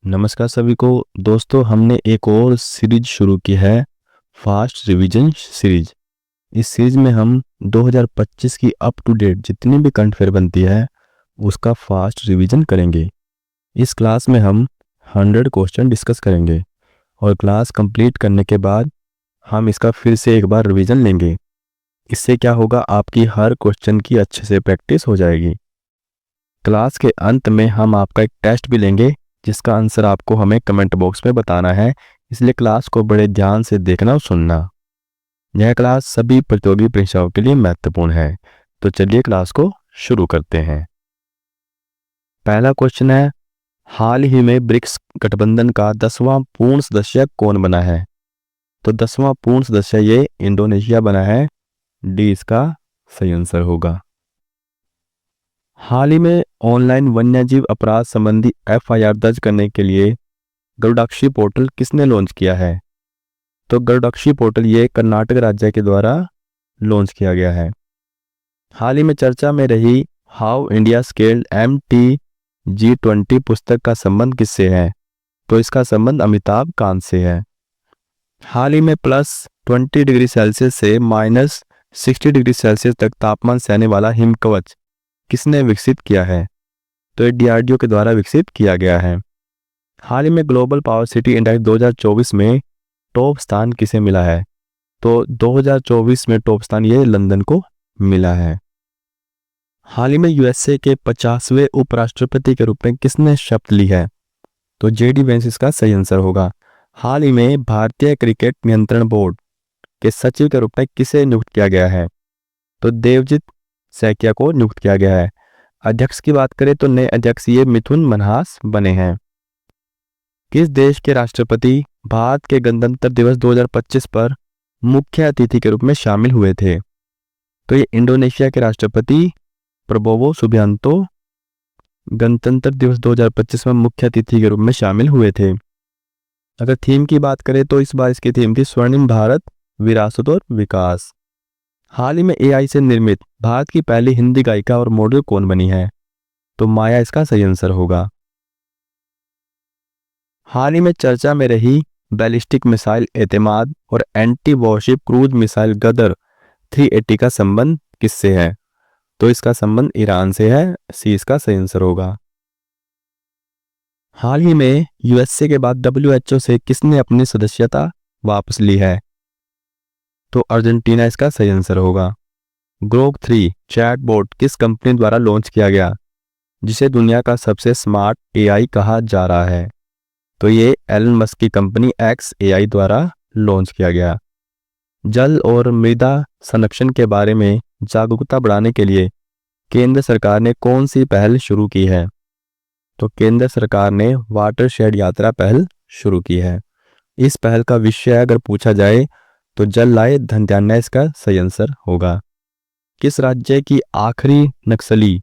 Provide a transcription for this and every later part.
नमस्कार सभी को। दोस्तों, हमने एक और सीरीज शुरू की है, फास्ट रिवीजन सीरीज। इस सीरीज में हम 2025 की अप टू डेट जितनी भी करंट अफेयर बनती है उसका फास्ट रिवीजन करेंगे। इस क्लास में हम 100 क्वेश्चन डिस्कस करेंगे और क्लास कंप्लीट करने के बाद हम इसका फिर से एक बार रिवीजन लेंगे। इससे क्या होगा, आपकी हर क्वेश्चन की अच्छे से प्रैक्टिस हो जाएगी। क्लास के अंत में हम आपका एक टेस्ट भी लेंगे जिसका आंसर आपको हमें कमेंट बॉक्स में बताना है, इसलिए क्लास को बड़े ध्यान से देखना और सुनना। यह क्लास सभी प्रतियोगी परीक्षाओं के लिए महत्वपूर्ण है। तो चलिए क्लास को शुरू करते हैं। पहला क्वेश्चन है, हाल ही में ब्रिक्स गठबंधन का 10वां पूर्ण सदस्य कौन बना है? तो 10वां पूर्ण सदस्य ये इंडोनेशिया बना है। डी इसका सही आंसर होगा। हाल ही में ऑनलाइन वन्यजीव अपराध संबंधी एफआईआर दर्ज करने के लिए गरुडाक्षी पोर्टल किसने लॉन्च किया है? तो गरुडाक्षी पोर्टल ये कर्नाटक राज्य के द्वारा लॉन्च किया गया है। हाल ही में चर्चा में रही हाउ इंडिया स्केल्ड MTG20 पुस्तक का संबंध किससे है? तो इसका संबंध अमिताभ कांत से है। हाल ही में +20 डिग्री सेल्सियस से -60 डिग्री सेल्सियस तक तापमान सहने वाला हिमकवच किसने विकसित किया है? तो ये DRDO के द्वारा विकसित किया गया है। हाल ही में ग्लोबल पावर सिटी इंडेक्स 2024 में टॉप स्थान किसे मिला है? तो 2024 में टॉप स्थान ये लंदन को मिला है। हाल ही में USA के 50वें उपराष्ट्रपति के रूप में किसने शपथ ली है? तो JD वेंस इसका सही आंसर होगा। हाल ही में भारतीय क्रिकेट नियंत्रण बोर्ड के सचिव के रूप में किसे नियुक्त किया गया है? तो देवजीत सैकिया को नियुक्त किया गया है। अध्यक्ष की बात करें तो नए अध्यक्ष ये मिथुन मनहास बने हैं। किस देश के राष्ट्रपति भारत के गणतंत्र दिवस 2025 पर मुख्य अतिथि के रूप में शामिल हुए थे? तो ये इंडोनेशिया के राष्ट्रपति प्रबोवो सुबियांतो गणतंत्र दिवस 2025 में मुख्य अतिथि के रूप में शामिल हुए थे। अगर थीम की बात करें तो इस बार इसकी थीम थी स्वर्णिम भारत, विरासत और विकास। हाल ही में AI से निर्मित भारत की पहली हिंदी गायिका और मॉडल कौन बनी है? तो माया इसका सही आंसर होगा। हाल ही में चर्चा में रही बैलिस्टिक मिसाइल एतमाद और एंटी वॉरशिप क्रूज मिसाइल गदर 380 का संबंध किससे है? तो इसका संबंध ईरान से है। सी इसका सही आंसर होगा। हाल ही में USA के बाद WHO से किसने अपनी सदस्यता वापस ली है? तो अर्जेंटीना इसका सही आंसर होगा। ग्रोक 3 चैटबॉट किस कंपनी द्वारा लॉन्च किया गया जिसे दुनिया का सबसे स्मार्ट AI कहा जा रहा है? तो ये एलन मस्क की कंपनी XAI द्वारा लॉन्च किया गया। जल और मृदा संरक्षण के बारे में जागरूकता बढ़ाने के लिए केंद्र सरकार ने कौन सी पहल शुरू की है? तो केंद्र सरकार ने वाटरशेड यात्रा पहल शुरू की है। इस पहल का विषय अगर पूछा जाए तो जल लाए धन्यान्या इसका सही आंसर होगा। किस राज्य की आखिरी नक्सली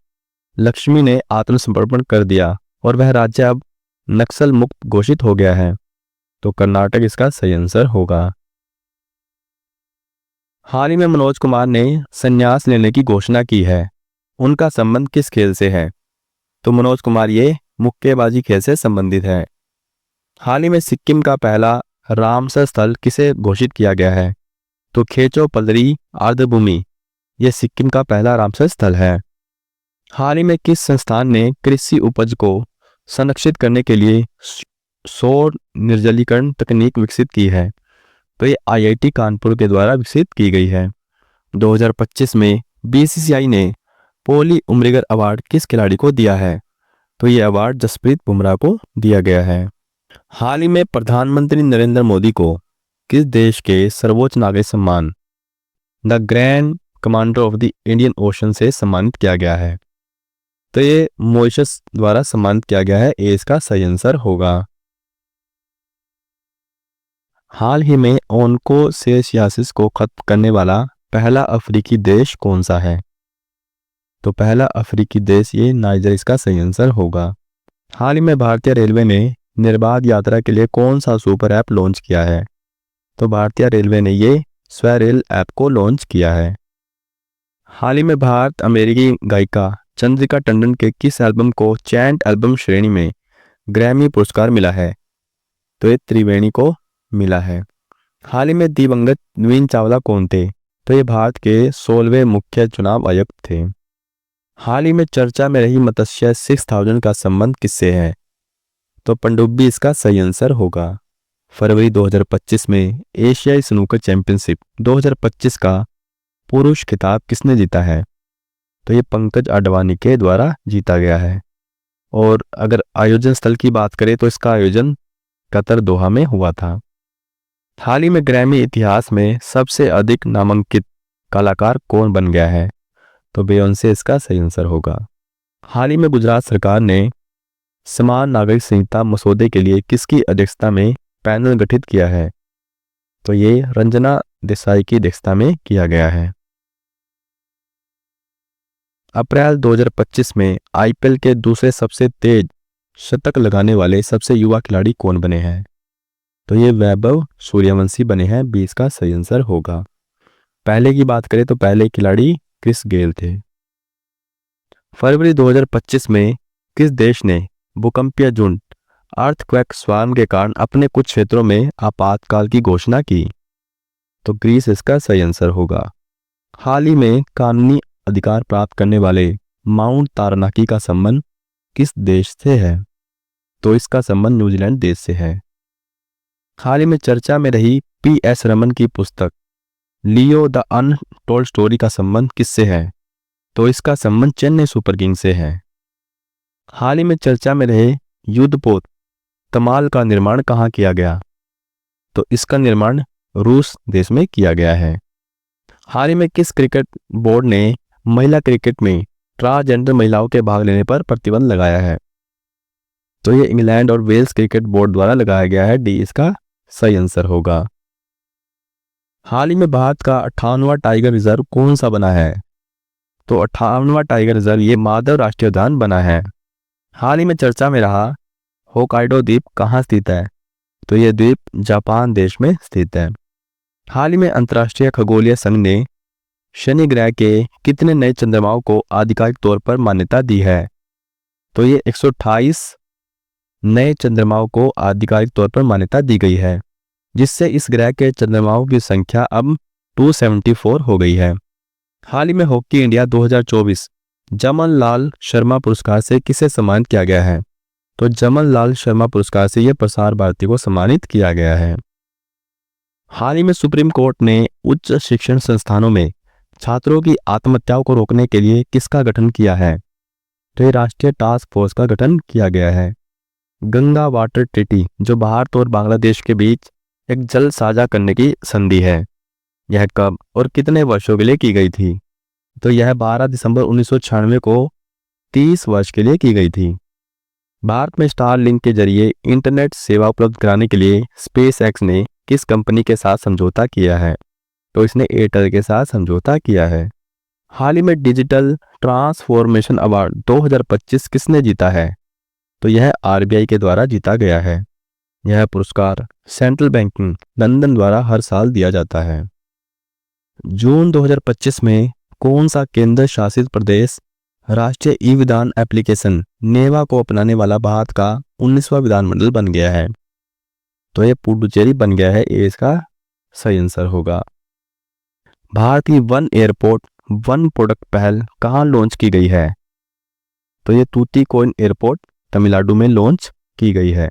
लक्ष्मी ने आत्मसमर्पण कर दिया और वह राज्य अब नक्सल मुक्त घोषित हो गया है? तो कर्नाटक इसका सही आंसर होगा। हाल ही में मनोज कुमार ने संन्यास लेने की घोषणा की है, उनका संबंध किस खेल से है? तो मनोज कुमार ये मुक्केबाजी खेल से संबंधित है। हाल ही में सिक्किम का पहला रामसर स्थल किसे घोषित किया गया है? तो खेचो पलरी आर्द्रभूमि यह सिक्किम का पहला रामसर स्थल है। हाल ही में किस संस्थान ने कृषि उपज को संरक्षित करने के लिए सौर निर्जलीकरण तकनीक विकसित की है? तो ये IIT कानपुर के द्वारा विकसित की गई है। 2025 में BCCI ने पोली उम्रिगर अवार्ड किस खिलाड़ी को दिया है? तो ये अवार्ड जसप्रीत बुमराह को दिया गया है। हाल ही में प्रधानमंत्री नरेंद्र मोदी को किस देश के सर्वोच्च नागरिक सम्मान the grand commander of the Indian ocean से सम्मानित किया गया है? तो ये मॉरिशस द्वारा सम्मानित किया गया है। ए इसका सही आंसर होगा। हाल ही में ओन्कोसेसियासिस को खत्म करने वाला पहला अफ्रीकी देश कौन सा है? तो पहला अफ्रीकी देश ये नाइजर इसका सही आंसर होगा। हाल ही में भारतीय रेलवे ने निर्बाध यात्रा के लिए कौन सा सुपर ऐप लॉन्च किया है? तो भारतीय रेलवे ने ये स्वरेल ऐप को लॉन्च किया है। हाल ही में भारत अमेरिकी गायिका चंद्रिका टंडन के किस एल्बम को चैंट एल्बम श्रेणी में ग्रैमी पुरस्कार मिला है? तो ये त्रिवेणी को मिला है। हाल ही में दिवंगत नवीन चावला कौन थे? तो ये भारत के 16वें मुख्य चुनाव आयुक्त थे। हाल ही में चर्चा में रही मत्स्य 6000 का संबंध किससे है? तो पनडुब्बी इसका सही आंसर होगा। फरवरी 2025 में एशियाई स्नूकर चैंपियनशिप 2025 का पुरुष खिताब किसने जीता है? तो ये पंकज आडवाणी के द्वारा जीता गया है। और अगर आयोजन स्थल की बात करें तो इसका आयोजन कतर दोहा में हुआ था। हाल ही में ग्रैमी इतिहास में सबसे अधिक नामांकित कलाकार कौन बन गया है? तो बेयोंसे इसका सही आंसर होगा। हाल ही में गुजरात सरकार ने समान नागरिक संहिता मसौदे के लिए किसकी अध्यक्षता में पैनल गठित किया है? तो ये रंजना देसाई की अध्यक्षता में किया गया है। अप्रैल 2025 में आईपीएल के दूसरे सबसे तेज शतक लगाने वाले सबसे युवा खिलाड़ी कौन बने हैं? तो ये वैभव सूर्यवंशी बने हैं। 20 का सही आंसर होगा। पहले की बात करें तो पहले खिलाड़ी क्रिस गेल थे। फरवरी 2025 में किस देश ने भूकंपीय झुंड अर्थक्वेक स्वार्म के कारण अपने कुछ क्षेत्रों में आपातकाल की घोषणा की? तो ग्रीस इसका सही आंसर होगा। हाल ही में कानूनी अधिकार प्राप्त करने वाले माउंट तारानाकी का संबंध किस देश से है? तो इसका संबंध न्यूजीलैंड देश से है। हाल ही में चर्चा में रही पी.एस. रमन की पुस्तक लियो द अनटोल्ड स्टोरी का संबंध किससे है? तो इसका संबंध चेन्नई सुपर किंग्स से है। हाल ही में चर्चा में रहे युद्धपोत तमाल का निर्माण कहाँ किया गया? तो इसका निर्माण रूस देश में किया गया है। हाल ही में किस क्रिकेट बोर्ड ने महिला क्रिकेट में ट्रांसजेंडर महिलाओं के भाग लेने पर प्रतिबंध लगाया है? तो ये इंग्लैंड और वेल्स क्रिकेट बोर्ड द्वारा लगाया गया है। डी इसका सही आंसर होगा। हाल ही में भारत का 58वां टाइगर रिजर्व कौन सा बना है? तो 58वां टाइगर रिजर्व ये माधव राष्ट्रीय उद्यान बना है। हाल ही में चर्चा में रहा होकाइडो द्वीप कहाँ स्थित है? तो ये द्वीप जापान देश में स्थित है। हाल ही में अंतर्राष्ट्रीय खगोलीय संघ ने शनि ग्रह के कितने नए चंद्रमाओं को आधिकारिक तौर पर मान्यता दी है? तो ये 128 नए चंद्रमाओं को आधिकारिक तौर पर मान्यता दी गई है, जिससे इस ग्रह के चंद्रमाओं की संख्या अब 274 हो गई है। हाल ही में हॉकी इंडिया 2024 जमन लाल शर्मा पुरस्कार से किसे सम्मानित किया गया है? तो जमन लाल शर्मा पुरस्कार से यह प्रसार भारती को सम्मानित किया गया है। हाल ही में सुप्रीम कोर्ट ने उच्च शिक्षण संस्थानों में छात्रों की आत्महत्याओं को रोकने के लिए किसका गठन किया है? तो ये राष्ट्रीय टास्क फोर्स का गठन किया गया है। गंगा वाटर ट्रीटी जो भारत और बांग्लादेश के बीच एक जल साझा करने की संधि है, यह कब और कितने वर्षों के लिए की गई थी? तो यह 12 दिसंबर 1996 को 30 वर्ष के लिए की गई थी। भारत में स्टारलिंक के जरिए इंटरनेट सेवा उपलब्ध कराने के लिए स्पेसएक्स ने किस कंपनी के साथ समझौता किया है? तो इसने एयरटेल के साथ समझौता किया है। हाल ही में डिजिटल ट्रांसफॉर्मेशन अवार्ड 2025 किसने जीता है? तो यह आरबीआई के द्वारा जीता गया है। यह पुरस्कार सेंट्रल बैंकिंग लंदन द्वारा हर साल दिया जाता है। जून 2025 में कौन सा केंद्र शासित प्रदेश राष्ट्रीय ई विधान एप्लीकेशन नेवा को अपनाने वाला भारत का 19वां विधानमंडल बन गया है? तो यह पुडुचेरी बन गया है। ये इसका सही आंसर होगा। भारत की वन एयरपोर्ट वन प्रोडक्ट पहल कहाँ लॉन्च की गई है? तो ये तूतीकोइन एयरपोर्ट तमिलनाडु में लॉन्च की गई है।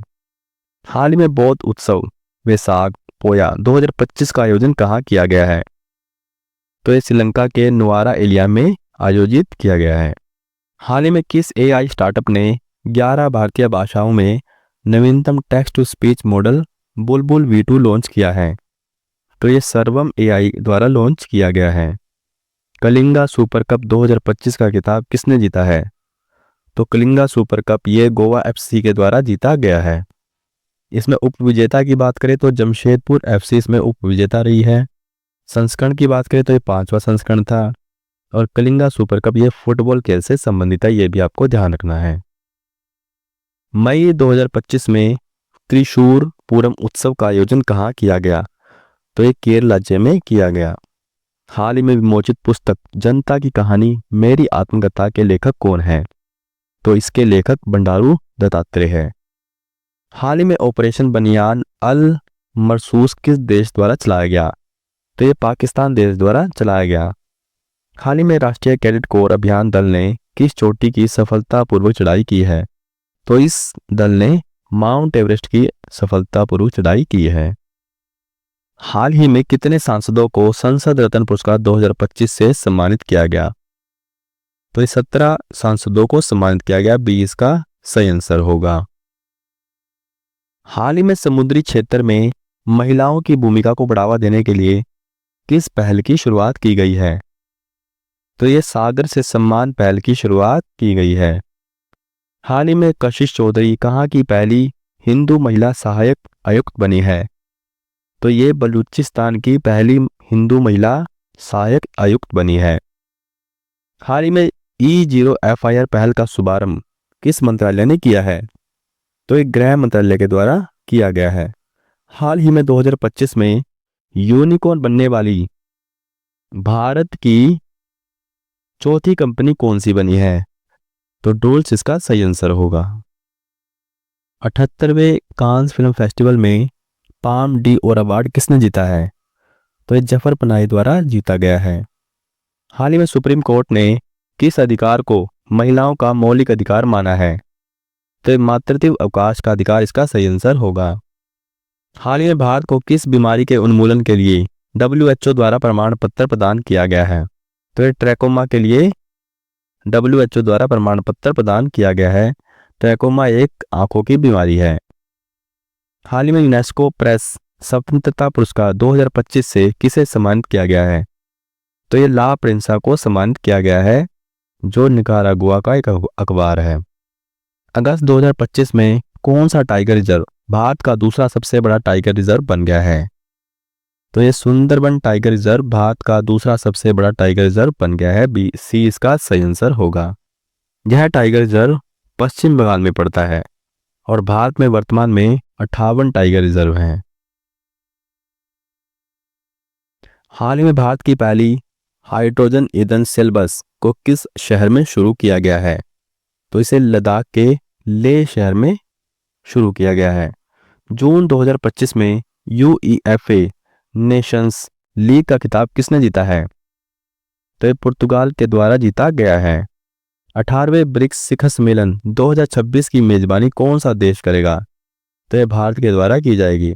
हाल ही में बौद्ध उत्सव वैसाख पोया 2025 का आयोजन कहाँ किया गया है? तो ये श्रीलंका के नुआरा एलिया में आयोजित किया गया है। हाल ही में किस एआई स्टार्टअप ने 11 भारतीय भाषाओं में नवीनतम text to speech model Bulbul V2 launch किया है? तो ये सर्वम एआई द्वारा लॉन्च किया गया है। कलिंगा सुपर कप 2025 का खिताब किसने जीता है? तो कलिंगा सुपर कप ये गोवा FC के द्वारा जीता गया है। इसमें उपविजेता की बात करें तो जमशेदपुर FC इसमें उपविजेता रही है। संस्करण की बात करें तो ये 5वां संस्करण था। और कलिंगा सुपर कप ये फुटबॉल खेल से संबंधित है, ये भी आपको ध्यान रखना है। मई 2025 में त्रिशूर पूरम उत्सव का आयोजन कहाँ किया गया? तो ये केरल राज्य में किया गया। हाल ही में विमोचित पुस्तक जनता की कहानी मेरी आत्मकथा के लेखक कौन है? तो इसके लेखक बंडारू दत्तात्रेय है। हाल ही में ऑपरेशन बनियान अल मरसूस किस देश द्वारा चलाया गया? तो ये पाकिस्तान देश द्वारा चलाया गया। हाल ही में राष्ट्रीय कैडेट कोर अभियान दल ने किस चोटी की सफलतापूर्वक चढ़ाई की है? तो इस दल ने माउंट एवरेस्ट की सफलतापूर्वक चढ़ाई की है। हाल ही में कितने सांसदों को संसद रत्न पुरस्कार 2025 से सम्मानित किया गया? तो ये 17 सांसदों को सम्मानित किया गया। बी इसका सही आंसर होगा। हाल ही में समुद्री क्षेत्र में महिलाओं की भूमिका को बढ़ावा देने के लिए किस पहल की शुरुआत की गई है? तो ये सागर से सम्मान पहल की शुरुआत की गई है। हाल ही में कशिश चौधरी कहाँ की पहली हिंदू महिला सहायक आयुक्त बनी है? तो ये बलूचिस्तान की पहली हिंदू महिला सहायक आयुक्त बनी है। हाल ही में E0 FIR पहल का शुभारंभ किस मंत्रालय ने किया है? तो ये गृह मंत्रालय के द्वारा किया गया है। हाल ही में 2025 में यूनिकॉर्न बनने वाली भारत की चौथी कंपनी कौन सी बनी है? तो डोल्स इसका सही आंसर होगा। 78वें कांस फिल्म फेस्टिवल में पाम डी और अवार्ड किसने जीता है? तो ये जफर पनाही द्वारा जीता गया है। हाल ही में सुप्रीम कोर्ट ने किस अधिकार को महिलाओं का मौलिक अधिकार माना है? तो मातृत्व अवकाश का अधिकार इसका सही आंसर होगा। हाल ही में भारत को किस बीमारी के उन्मूलन के लिए WHO द्वारा प्रमाण पत्र प्रदान किया गया है? तो ये ट्रैकोमा के लिए WHO द्वारा प्रमाण पत्र प्रदान किया गया है। ट्रैकोमा एक आंखों की बीमारी है। हाल ही में यूनेस्को प्रेस स्वतंत्रता पुरस्कार 2025 से किसे सम्मानित किया गया है? तो ये ला प्रिंसा को सम्मानित किया गया है, जो निकारागुआ का एक अखबार है। अगस्त 2025 में कौन सा टाइगर रिजर्व भारत का दूसरा सबसे बड़ा टाइगर रिजर्व बन गया है? तो ये सुंदरबन टाइगर रिजर्व भारत का दूसरा सबसे बड़ा टाइगर रिजर्व बन गया है। बी सी इसका सही आंसर होगा। यह टाइगर रिजर्व पश्चिम बंगाल में पड़ता है और भारत में वर्तमान में 58 टाइगर रिजर्व हैं। हाल ही में भारत की पहली हाइड्रोजन ईंधन सेल बस को किस शहर में शुरू किया गया है? तो इसे लद्दाख के लेह शहर में शुरू किया गया है। जून 2025 में UEFA नेशंस लीग का खिताब किसने जीता है? तो ये पुर्तगाल के द्वारा जीता गया है। 18वें ब्रिक्स शिखर सम्मेलन 2026 की मेजबानी कौन सा देश करेगा? तो ये भारत के द्वारा की जाएगी।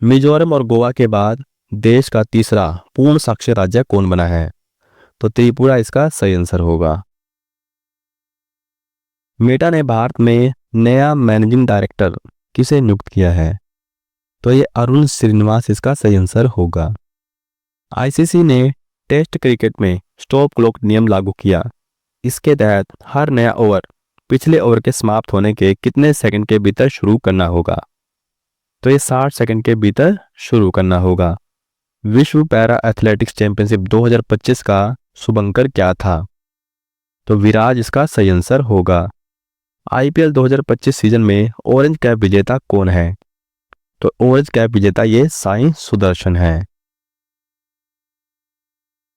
मिजोरम और गोवा के बाद देश का तीसरा पूर्ण साक्षर राज्य कौन बना है? तो त्रिपुरा इसका सही आंसर होगा। मेटा ने भारत में नया मैनेजिंग डायरेक्टर किसे नियुक्त किया है? तो ये अरुण श्रीनिवास इसका सही आंसर होगा। ICC ने टेस्ट क्रिकेट में स्टॉप क्लॉक नियम लागू किया। इसके तहत हर नया ओवर पिछले ओवर के समाप्त होने के कितने सेकंड के भीतर शुरू करना होगा? तो ये 60 सेकंड के भीतर शुरू करना होगा। विश्व पैरा एथलेटिक्स चैंपियनशिप 2025 का शुभंकर क्या था? तो विराज इसका सही आंसर होगा। IPL 2025 सीजन में ऑरेंज कैप विजेता कौन है? तो ऑरेंज कैप विजेता ये साई सुदर्शन है।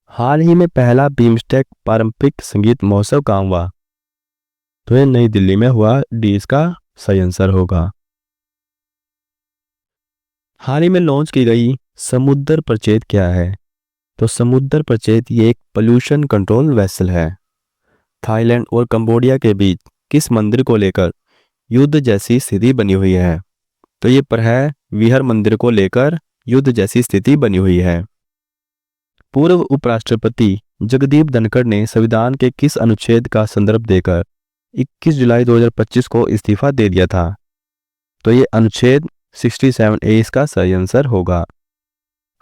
हाल ही में पहला बीमस्टेक पारंपरिक संगीत महोत्सव कहाँ हुआ? तो ये नई दिल्ली में हुआ। डी इसका सही आंसर होगा। हाल ही में लॉन्च की गई समुद्र प्रचेत क्या है? तो समुद्र प्रचेत ये एक पोल्यूशन कंट्रोल वेसल है। थाईलैंड और कंबोडिया के बीच किस मंदिर को लेकर युद्ध जैसी स्थिति बनी हुई है? तो ये प्रह विहर मंदिर को लेकर युद्ध जैसी स्थिति बनी हुई है। पूर्व उपराष्ट्रपति जगदीप धनखड़ ने संविधान के किस अनुच्छेद का संदर्भ देकर 21 जुलाई 2025 को इस्तीफा दे दिया था? तो ये अनुच्छेद 67A इसका सही आंसर होगा।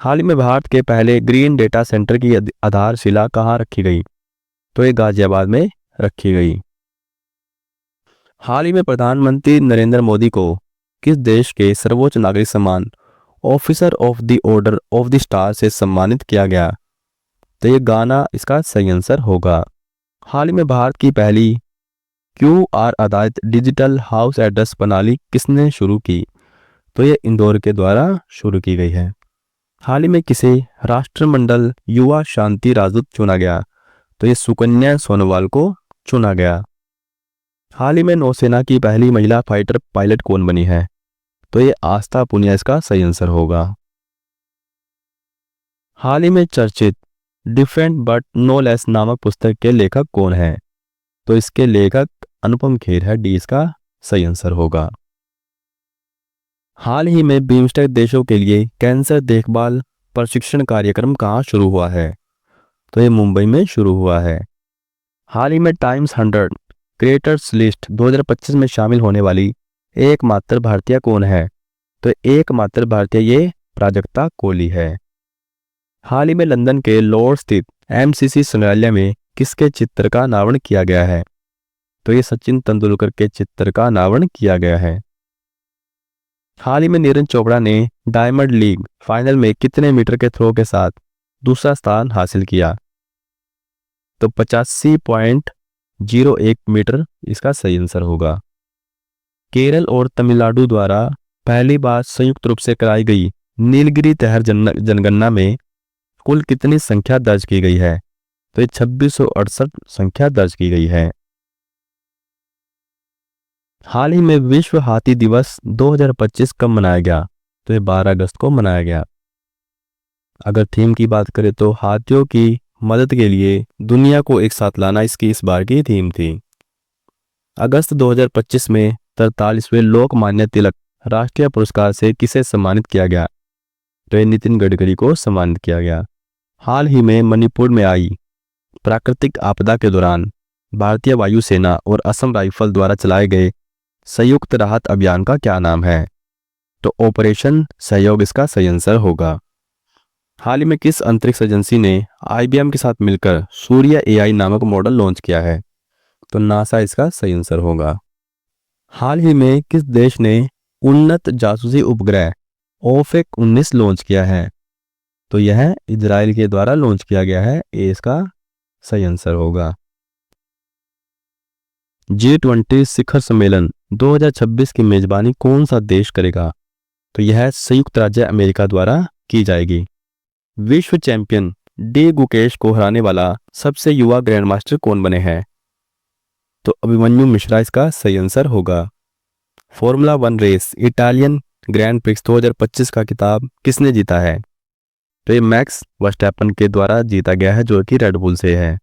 हाल ही में भारत के पहले ग्रीन डेटा सेंटर की आधारशिला कहाँ रखी गई? तो ये गाजियाबाद में रखी गई। हाल ही में प्रधानमंत्री नरेंद्र मोदी को किस देश के सर्वोच्च नागरिक सम्मान officer of the order of the star से सम्मानित किया गया? तो ये गाना इसका सही आंसर होगा। हाल ही में भारत की पहली QR आधारित डिजिटल हाउस एड्रेस प्रणाली किसने शुरू की? तो ये इंदौर के द्वारा शुरू की गई है। हाल ही में किसे राष्ट्रमंडल युवा शांति राजदूत चुना गया? तो ये सुकन्या सोनोवाल को चुना गया। हाल ही में नौसेना की पहली महिला फाइटर पायलट कौन बनी है? तो ये आस्था पुनिया इसका सही आंसर होगा। हाल ही में चर्चित डिफरेंट बट नो लेस नामक पुस्तक के लेखक कौन है? तो इसके लेखक अनुपम खेर है, डी इसका सही आंसर होगा। हाल ही में बिम्स्टेक देशों के लिए कैंसर देखभाल प्रशिक्षण कार्यक्रम कहाँ शुरू हुआ है? तो ये मुंबई में शुरू हुआ है। हाल ही में टाइम्स 100 क्रिएटर्स लिस्ट 2025 में शामिल होने वाली एकमात्र भारतीय कौन है? तो एकमात्र भारतीय ये प्राजक्ता कोहली है। हाल ही में लंदन के लॉर्ड स्थित एमसीसी संग्रहालय में किसके चित्र का अनावरण किया गया है? तो ये सचिन तेंदुलकर के चित्र का अनावरण किया गया है। हाल ही में नीरज चोपड़ा ने डायमंड लीग फाइनल में कितने मीटर के थ्रो के साथ दूसरा स्थान हासिल किया? तो 85.01 मीटर इसका सही आंसर होगा। केरल और तमिलनाडु द्वारा पहली बार संयुक्त रूप से कराई गई नीलगिरी तहर जनगणना में कुल कितनी संख्या दर्ज की गई है? तो ये 2668 संख्या दर्ज की गई है। हाल ही में विश्व हाथी दिवस 2025 कब मनाया गया? तो ये 12 अगस्त को मनाया गया। अगर थीम की बात करें तो हाथियों की मदद के लिए दुनिया को एक साथ लाना इसकी इस बार की थीम थी। अगस्त 2025 में 43वें लोकमान्य तिलक राष्ट्रीय पुरस्कार से किसे सम्मानित किया गया? तो ये नितिन गडकरी को सम्मानित किया गया। हाल ही में मणिपुर में आई प्राकृतिक आपदा के दौरान भारतीय वायुसेना और असम राइफल द्वारा चलाए गए संयुक्त राहत अभियान का क्या नाम है? तो ऑपरेशन सहयोग इसका सही आंसर होगा। हाल ही में किस अंतरिक्ष एजेंसी ने IBM के साथ मिलकर सूर्य AI नामक मॉडल लॉन्च किया है? तो नासा इसका सही आंसर होगा। हाल ही में किस देश ने उन्नत जासूसी उपग्रह ओफेक 19 लॉन्च किया है? तो यह इजराइल के द्वारा लॉन्च किया गया है, ये इसका सही आंसर होगा। G20 शिखर सम्मेलन 2026 की मेजबानी कौन सा देश करेगा? तो यह संयुक्त राज्य अमेरिका द्वारा की जाएगी। विश्व चैंपियन डी गुकेश को हराने वाला सबसे युवा ग्रैंड मास्टर कौन बने हैं? तो अभिमन्यु मिश्रा इसका सही आंसर होगा। Formula 1 race Italian grand prix 2025 का खिताब किसने जीता है? तो ये मैक्स वर्स्टैपन के द्वारा जीता गया है, जो कि रेड बुल से है।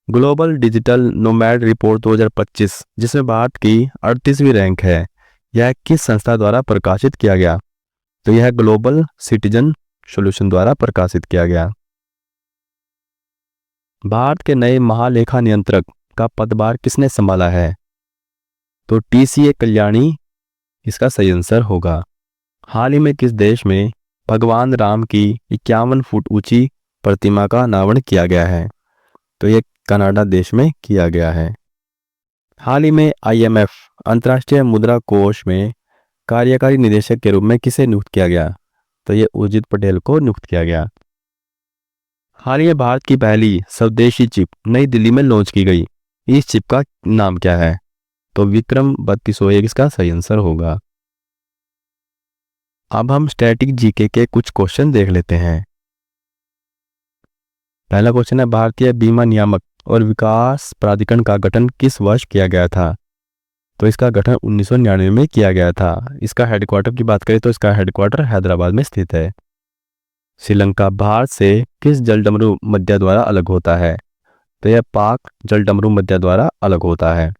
ग्लोबल डिजिटल नोमैड रिपोर्ट 2025 जिसमें भारत की 38वीं रैंक है, यह किस संस्था द्वारा प्रकाशित किया गया? तो यह ग्लोबल सिटीजन सॉल्यूशन द्वारा प्रकाशित किया गया। भारत के नए महालेखा नियंत्रक का पदभार किसने संभाला है? तो TCA कल्याणी इसका सही आंसर होगा। हाल ही में किस देश में भगवान राम की 51 फुट ऊंची प्रतिमा का अनावरण किया गया है? तो यह कनाडा देश में किया गया है। हाल ही में IMF अंतर्राष्ट्रीय मुद्रा कोष में कार्यकारी निदेशक के रूप में किसे नियुक्त किया गया? तो यह उर्जित पटेल को नियुक्त किया गया। हाल ही में भारत की पहली स्वदेशी चिप नई दिल्ली में लॉन्च की गई, इस चिप का नाम क्या है? तो विक्रम 3201 इसका सही आंसर होगा। अब हम स्टैटिक जीके के कुछ क्वेश्चन देख लेते हैं। पहला क्वेश्चन है, भारतीय बीमा नियामक और विकास प्राधिकरण का गठन किस वर्ष किया गया था? तो इसका गठन 1999 में किया गया था। इसका हेडक्वार्टर की बात करें तो इसका हेडक्वार्टर हैदराबाद में स्थित है। श्रीलंका भारत से किस जलडमरू मध्य द्वारा अलग होता है? तो यह पाक जलडमरू मध्य द्वारा अलग होता है।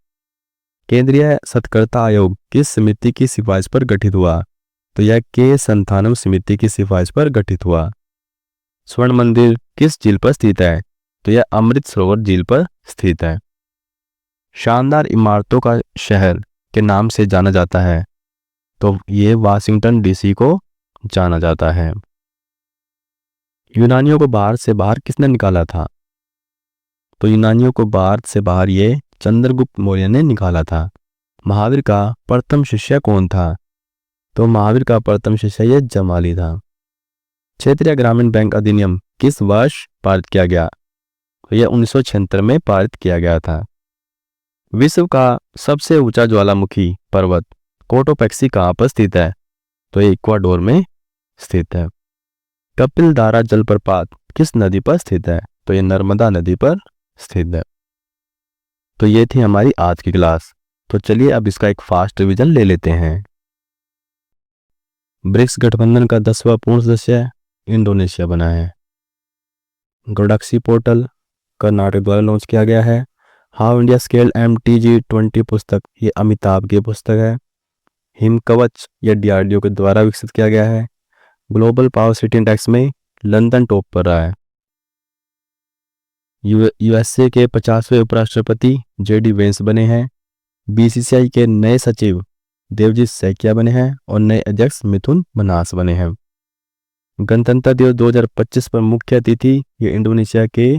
केंद्रीय सत्कर्ता आयोग किस समिति की सिफारिश पर गठित हुआ? तो यह के संथानम समिति की सिफारिश पर गठित हुआ। स्वर्ण मंदिर किस झील पर स्थित है? तो यह अमृत सरोवर झील पर स्थित है। शानदार इमारतों का शहर के नाम से जाना जाता है? तो ये वाशिंगटन DC को जाना जाता है। यूनानियों को भारत से बाहर किसने निकाला था? तो यूनानियों को भारत से बाहर ये चंद्रगुप्त मौर्य ने निकाला था। महावीर का प्रथम शिष्य कौन था? तो महावीर का प्रथम शिष्य ये जमाली था। क्षेत्रीय ग्रामीण बैंक अधिनियम किस वर्ष पारित किया गया? तो यह 1976 में पारित किया गया था। विश्व का सबसे ऊंचा ज्वालामुखी पर्वत कोटोपैक्सी कहाँ पर स्थित है? तो ये इक्वाडोर में स्थित है। कपिल धारा जलप्रपात किस नदी पर स्थित है? तो ये नर्मदा नदी पर स्थित है। तो ये थी हमारी आज की क्लास। तो चलिए अब इसका एक फास्ट रिवीजन ले लेते हैं। ब्रिक्स गठबंधन का 10वां पूर्ण सदस्य इंडोनेशिया बना है। गरुड़ाक्षी पोर्टल कर्नाटक द्वारा लॉन्च किया गया है। हाउ इंडिया स्केल MTG20 पुस्तक, ये अमिताभ की पुस्तक है। हिम कवच ये DRDO के द्वारा विकसित किया गया है। ग्लोबल पावर सिटी इंडेक्स में लंदन टॉप पर रहा है। USA के 50वें उपराष्ट्रपति JD वेंस बने हैं। BCCI के नए सचिव देवजीत सैकिया बने हैं और नए अध्यक्ष मिथुन मनास बने हैं। गणतंत्र दिवस 2025 पर मुख्य अतिथि ये इंडोनेशिया के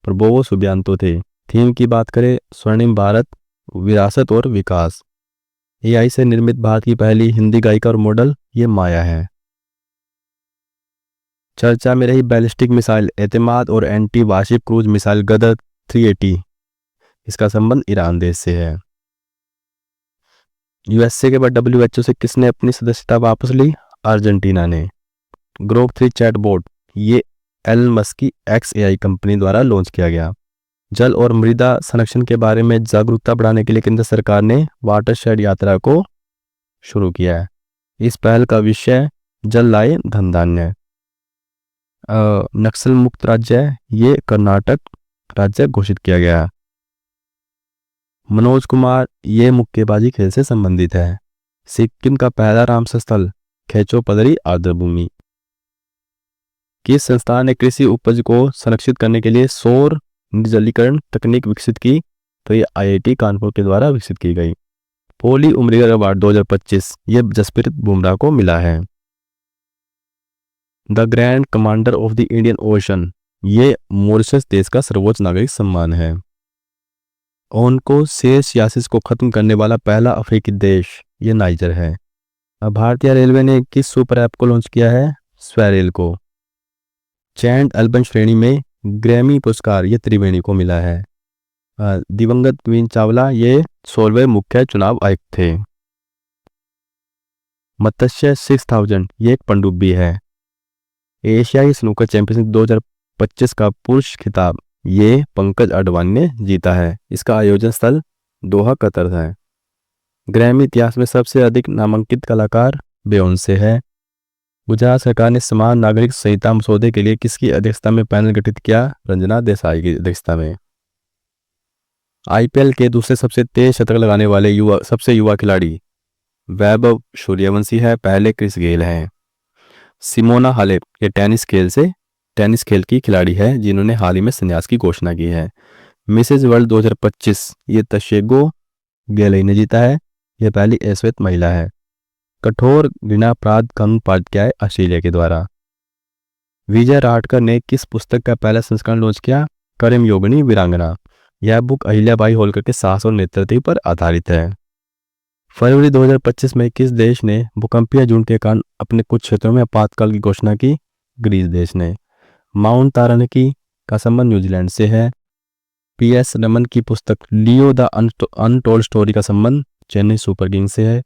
प्रबोवो सुबियांतो थे। थीम की बात करें स्वर्णिम भारत, विरासत और विकास। AI से निर्मित भारत की पहली हिंदी गायिका और मॉडल ये माया है। चर्चा में रही बैलिस्टिक मिसाइल एतमाद और एंटी वारशिप क्रूज मिसाइल गदर 380, इसका संबंध ईरान देश से है। USA के बाद WHO से किसने अपनी सदस्यता वापस ली? अर्जेंटीना ने। ग्रोक 3 चैटबॉट ये एलन मस्क की XAI कंपनी द्वारा लॉन्च किया गया। जल और मृदा संरक्षण के बारे में जागरूकता बढ़ाने के लिए केंद्र सरकार ने वाटरशेड यात्रा को शुरू किया है। इस पहल का विषय जल लाए धन धान्य। नक्सल मुक्त राज्य ये कर्नाटक राज्य घोषित किया गया। मनोज कुमार ये मुक्केबाजी खेल से संबंधित है। सिक्किम का पहला रामसर स्थल खेचो पदरी आर्द्रभूमि। किस संस्थान ने कृषि उपज को संरक्षित करने के लिए सौर निर्जलीकरण तकनीक विकसित की? तो ये IIT कानपुर के द्वारा विकसित की गई। पोली उमरिगर अवार्ड 2025 ये जसप्रीत बुमराह को मिला है। The grand commander of the Indian ocean ये मॉरिशस देश का सर्वोच्च नागरिक सम्मान है। ओनकोसेसियासिस को खत्म करने वाला पहला अफ्रीकी देश ये नाइजर है। भारतीय रेलवे ने किस सुपर ऐप को लॉन्च किया है? स्वेरेल को। चैंड एल्बम श्रेणी में ग्रैमी पुरस्कार ये त्रिवेणी को मिला है। दिवंगत वीन चावला ये 16वें मुख्य चुनाव आयुक्त थे। मत्स्य 6000 ये एक पनडुब्बी है। एशियाई स्नूकर चैंपियनशिप 2025 का पुरुष खिताब ये पंकज अडवाणी ने जीता है। इसका आयोजन स्थल दोहा कतर है। ग्रैमी इतिहास में सबसे अधिक नामांकित कलाकार बेयोंसे है। गुजरात सरकार ने समान नागरिक संहिता मसौदे के लिए किसकी अध्यक्षता में पैनल गठित किया? रंजना देसाई की अध्यक्षता में। IPL के दूसरे सबसे तेज शतक लगाने वाले सबसे युवा खिलाड़ी वैभव सूर्यवंशी है, पहले क्रिस गेल हैं। सिमोना हालेप ये टेनिस खेल की खिलाड़ी है जिन्होंने हाल ही में संन्यास की घोषणा की है। मिसेज वर्ल्ड 2025 ये तशेगो गेलई ने जीता है, यह पहली श्वेत महिला है। कठोर घृणा अपराध कानून पारित किया है ऑस्ट्रेलिया के द्वारा। विजय राहटकर ने किस पुस्तक का पहला संस्करण लॉन्च किया? कर्मयोगिनी वीरांगना। यह बुक अहिल्याबाई होलकर के साहस और नेतृत्व पर आधारित है। फरवरी 2025 में किस देश ने भूकंपीय झुंड के कारण अपने कुछ क्षेत्रों में आपातकाल की घोषणा की? ग्रीस देश ने। माउंट तारानकी का संबंध न्यूजीलैंड से है। PS रमन की पुस्तक लियो द अनटोल्ड स्टोरी का संबंध चेन्नई सुपर किंग्स से है।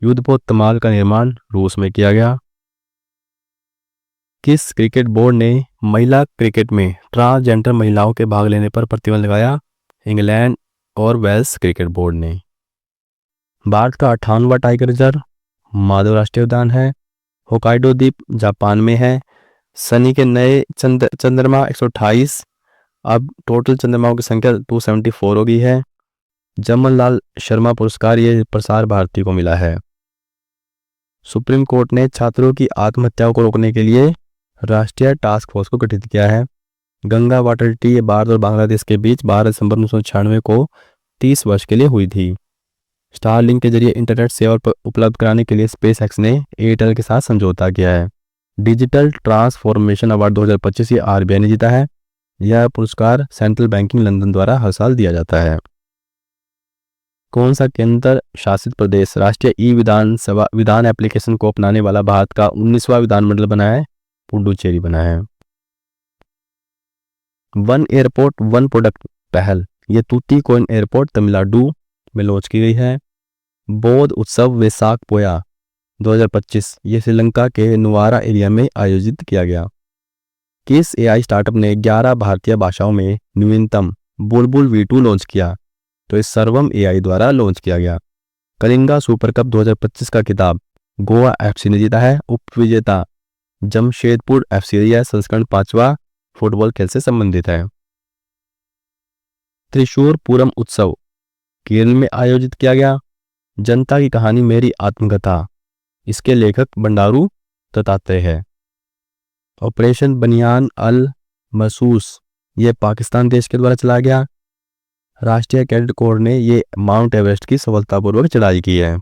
युद्धपोत तमाल का निर्माण रूस में किया गया। किस क्रिकेट बोर्ड ने महिला क्रिकेट में ट्रांसजेंडर महिलाओं के भाग लेने पर प्रतिबंध लगाया? इंग्लैंड और वेल्स क्रिकेट बोर्ड ने। भारत का 58वां टाइगर रिजर्व माधव राष्ट्रीय उद्यान है। होकाइडो द्वीप जापान में है। शनि के नए चंद्रमा 128, अब टोटल चंद्रमाओं की संख्या 274 हो गई है। जमनलाल शर्मा पुरस्कार ये प्रसार भारती को मिला है। सुप्रीम कोर्ट ने छात्रों की आत्महत्याओं को रोकने के लिए राष्ट्रीय टास्क फोर्स को गठित किया है। गंगा वाटर ट्रीटी भारत और बांग्लादेश के बीच 12 दिसंबर 1996 को 30 वर्ष के लिए हुई थी। स्टारलिंक के जरिए इंटरनेट सेवा उपलब्ध कराने के लिए स्पेस एक्स ने एयरटेल के साथ समझौता किया है। डिजिटल ट्रांसफॉर्मेशन अवार्ड 2025 ये RBI ने जीता है। यह पुरस्कार सेंट्रल बैंकिंग लंदन द्वारा हर साल दिया जाता है। कौन सा केंद्र शासित प्रदेश राष्ट्रीय विधान एप्लीकेशन को अपनाने वाला भारत का 19वां विधानमंडल बना है? पुडुचेरी बना है। वन एयरपोर्ट वन प्रोडक्ट पहल ये तूतीकोरिन एयरपोर्ट तमिलनाडु में लॉन्च की गई है। बौद्ध उत्सव वैसाख पोया 2025 ये श्रीलंका के नुवारा एरिया में आयोजित किया गया। किस AI स्टार्टअप ने 11 भारतीय भाषाओं में नवीनतम बुलबुल V2 लॉन्च किया? तो इस सर्वम एआई द्वारा लॉन्च किया गया। कलिंगा सुपर कप 2025 का खिताब गोवा एफसी ने जीता है। उप विजेता जमशेदपुर एफसी है। संस्करण 5वां फुटबॉल खेल से संबंधित है। त्रिशूर पूरम उत्सव केरल में आयोजित किया गया। जनता की कहानी मेरी आत्मकथा, इसके लेखक बंडारू दत्तात्रेय है। ऑपरेशन बनियान अल महसूस ये पाकिस्तान देश के द्वारा चलाया गया। राष्ट्रीय कैडेट कोर ने ये माउंट एवरेस्ट की सफलतापूर्वक चढ़ाई की है।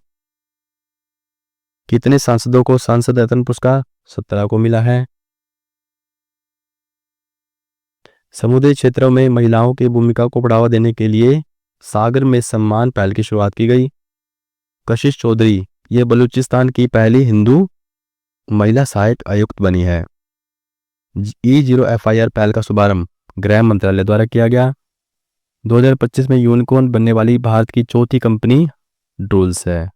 कितने सांसदों को सांसद रत्न पुरस्कार? 17 को मिला है। समुद्री क्षेत्रों में महिलाओं की भूमिका को बढ़ावा देने के लिए सागर में सम्मान पहल की शुरुआत की गई। कशिश चौधरी ये बलूचिस्तान की पहली हिंदू महिला सहायक आयुक्त बनी है। E0 FIR पहल का शुभारंभ गृह मंत्रालय द्वारा किया गया। 2025 में यूनिकॉर्न बनने वाली भारत की चौथी कंपनी ड्रूल्स है।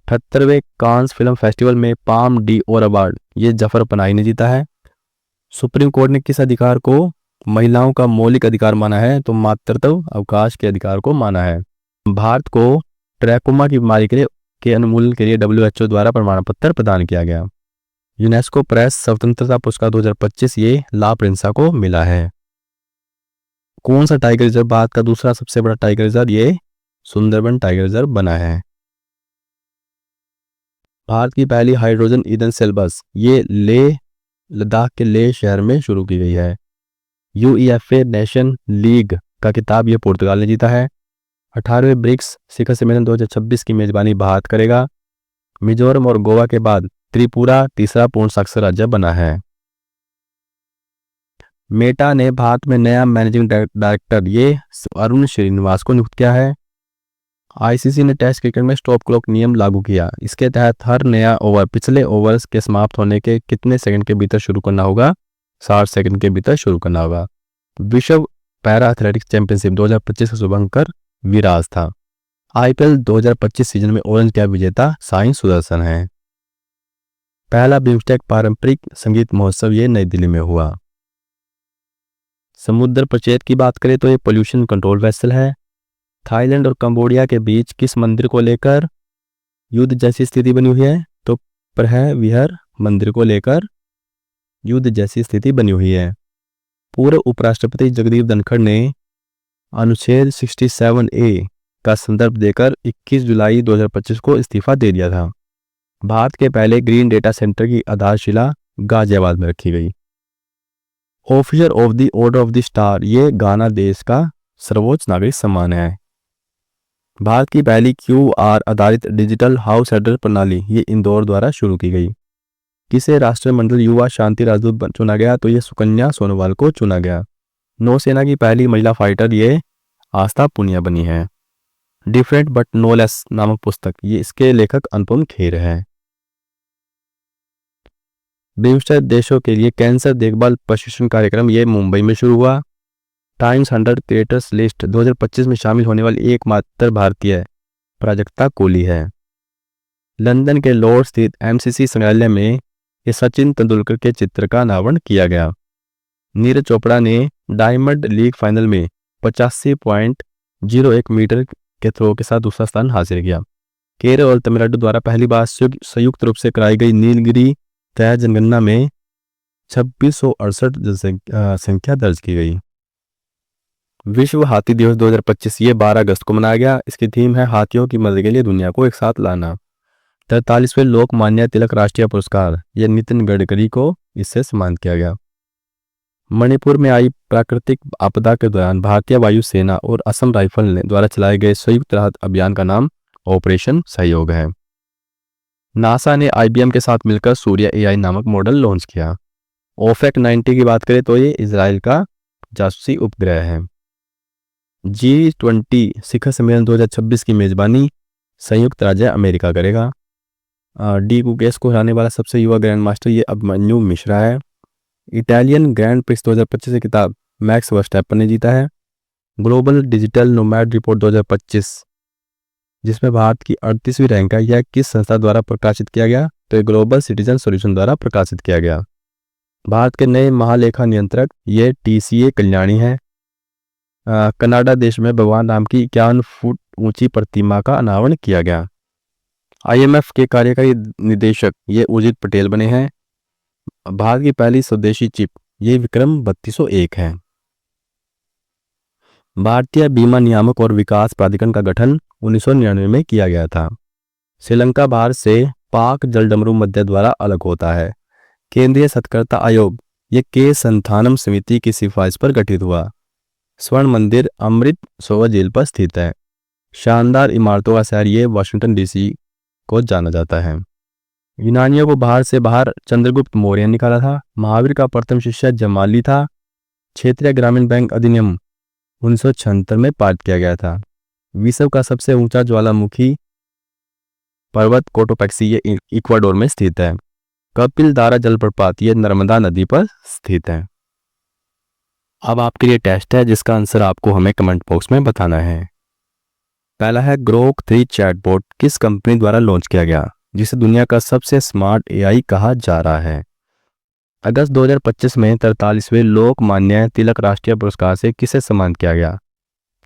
78वें कांस फिल्म फेस्टिवल में पाम डी और अवार्ड ये जफर पनाही ने जीता है। सुप्रीम कोर्ट ने किस अधिकार को महिलाओं का मौलिक अधिकार माना है? तो मातृत्व अवकाश के अधिकार को माना है। भारत को ट्रैकोमा की बीमारी के उन्मूलन के लिए WHO द्वारा प्रमाण पत्र प्रदान किया गया। यूनेस्को प्रेस स्वतंत्रता पुरस्कार 2025 ये ला प्रिंसा को मिला है। कौन सा टाइगर रिजर्व भारत का दूसरा सबसे बड़ा टाइगर रिजर्व? ये सुंदरबन टाइगर रिजर्व बना है। भारत की पहली हाइड्रोजन ईंधन सेल बस ये लेह लद्दाख के लेह शहर में शुरू की गई है। UEFA नेशन लीग का खिताब ये पुर्तगाल ने जीता है। 18वें ब्रिक्स शिखर सम्मेलन 2026 की मेजबानी भारत करेगा। मिजोरम और गोवा के बाद त्रिपुरा तीसरा पूर्ण साक्षर राज्य बना है। मेटा ने भारत में नया मैनेजिंग डायरेक्टर ये अरुण श्रीनिवास को नियुक्त किया है। ICC ने टेस्ट क्रिकेट में स्टॉप क्लॉक नियम लागू किया। इसके तहत हर नया ओवर पिछले ओवर्स के समाप्त होने के कितने सेकंड के भीतर शुरू करना होगा? 60 सेकंड के भीतर शुरू करना होगा। विश्व पैरा एथलेटिक्स चैंपियनशिप 2025 का शुभांकर विराज था। IPL 2025 सीजन में ऑरेंज कैप विजेता साई सुदर्शन है। पहला बिम्स्टेक पारंपरिक संगीत महोत्सव ये नई दिल्ली में हुआ। समुद्र प्रचेत की बात करें तो ये पोल्यूशन कंट्रोल वेसल है। थाईलैंड और कंबोडिया के बीच किस मंदिर को लेकर युद्ध जैसी स्थिति बनी हुई है? तो प्रह विहर मंदिर को लेकर युद्ध जैसी स्थिति बनी हुई है। पूर्व उपराष्ट्रपति जगदीप धनखड़ ने अनुच्छेद 67A का संदर्भ देकर 21 जुलाई 2025 को इस्तीफा दे दिया था। भारत के पहले ग्रीन डेटा सेंटर की आधारशिला गाजियाबाद में रखी गई। Officer of the order of the star ये गाना देश का सर्वोच्च नागरिक सम्मान है। भारत की पहली QR आधारित डिजिटल हाउस हेडर प्रणाली ये इंदौर द्वारा शुरू की गई। किसे राष्ट्रमंडल युवा शांति राजदूत चुना गया? तो ये सुकन्या सोनोवाल को चुना गया। नौसेना की पहली महिला फाइटर ये आस्था पुनिया बनी है। डिफरेंट बट नो लेस नामक पुस्तक ये इसके लेखक अनुपम खेर है। बिम्स्टेक देशों के लिए कैंसर देखभाल प्रशिक्षण कार्यक्रम ये मुंबई में शुरू हुआ। टाइम्स 100 क्रिएटर्स लिस्ट 2025 में शामिल होने वाली एकमात्र भारतीय प्राजक्ता कोहली है। लंदन के लॉर्ड स्थित MCC संग्रहालय में ये सचिन तेंदुलकर के चित्र का अनावरण किया गया। नीरज चोपड़ा ने डायमंड लीग फाइनल में 85.01 मीटर के थ्रो के साथ दूसरा स्थान हासिल किया। केरल और तमिलनाडु द्वारा पहली बार संयुक्त रूप से कराई गई नीलगिरी तय जनगणना में 2668 संख्या दर्ज की गई। विश्व हाथी दिवस 2025 ये 12 अगस्त को मनाया गया। इसकी थीम है हाथियों की मदद के लिए दुनिया को एक साथ लाना। 43वें लोकमान्य तिलक राष्ट्रीय पुरस्कार ये नितिन गडकरी को इससे सम्मानित किया गया। मणिपुर में आई प्राकृतिक आपदा के दौरान भारतीय वायुसेना और असम राइफल द्वारा चलाए गए संयुक्त राहत अभियान का नाम ऑपरेशन सहयोग है। नासा ने IBM के साथ मिलकर सूर्य AI नामक मॉडल लॉन्च किया। OFAC 90 की बात करें तो ये इजराइल का जासूसी उपग्रह है। G20 शिखर सम्मेलन 2026 की मेजबानी संयुक्त राज्य अमेरिका करेगा। डी कुकेस को हराने वाला सबसे युवा ग्रैंड मास्टर ये अभिमन्यु मिश्रा है। इटालियन ग्रैंड प्रिक्स 2025 की किताब मैक्स वर्स्टैपन ने जीता है। ग्लोबल डिजिटल नोमैड रिपोर्ट 2025 जिसमें भारत की 38वीं रैंक है, यह किस संस्था द्वारा प्रकाशित किया गया? तो ये ग्लोबल सिटीजन सॉल्यूशन द्वारा प्रकाशित किया गया। भारत के नए महालेखा नियंत्रक ये TCA कल्याणी है। कनाडा देश में भगवान राम की 51 फुट ऊंची प्रतिमा का अनावरण किया गया। IMF के कार्यकारी निदेशक ये उर्जित पटेल बने हैं। भारत की पहली स्वदेशी चिप ये विक्रम 3201 है। भारतीय बीमा नियामक और विकास प्राधिकरण का गठन 1999 में किया गया था। श्रीलंका भारत से पाक जलडमरू मध्य द्वारा अलग होता है। केंद्रीय सत्कर्ता आयोग ये के संथानम समिति की सिफारिश पर गठित हुआ। स्वर्ण मंदिर अमृतसर जेल पर स्थित है। शानदार इमारतों का शहर ये वाशिंगटन DC को जाना जाता है। यूनानियों को भारत से बाहर चंद्रगुप्त मौर्य ने निकाला था। महावीर का प्रथम शिष्य जमाली था। क्षेत्रीय ग्रामीण बैंक अधिनियम 1976 में पारित किया गया था। विश्व का सबसे ऊंचा ज्वालामुखी पर्वत कोटोपैक्सी ये इक्वाडोर में स्थित है। कपिल धारा जलप्रपात ये नर्मदा नदी पर स्थित है। अब आपके लिए टेस्ट है जिसका आंसर आपको हमें कमेंट बॉक्स में बताना है। पहला है ग्रोक 3 चैटबॉट किस कंपनी द्वारा लॉन्च किया गया जिसे दुनिया का सबसे स्मार्ट AI कहा जा रहा है। अगस्त 2025 में 43वें लोकमान्य तिलक राष्ट्रीय पुरस्कार से किसे सम्मानित किया गया।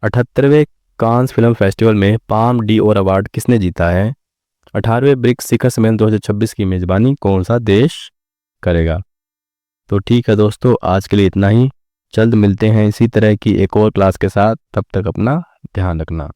78वें कांस फिल्म फेस्टिवल में पाम d'Or अवार्ड किसने जीता है। 18वें ब्रिक्स शिखर सम्मेलन 2026 की मेजबानी कौन सा देश करेगा। तो ठीक है दोस्तों, आज के लिए इतना ही। जल्द मिलते हैं इसी तरह की एक और क्लास के साथ। तब तक अपना ध्यान रखना।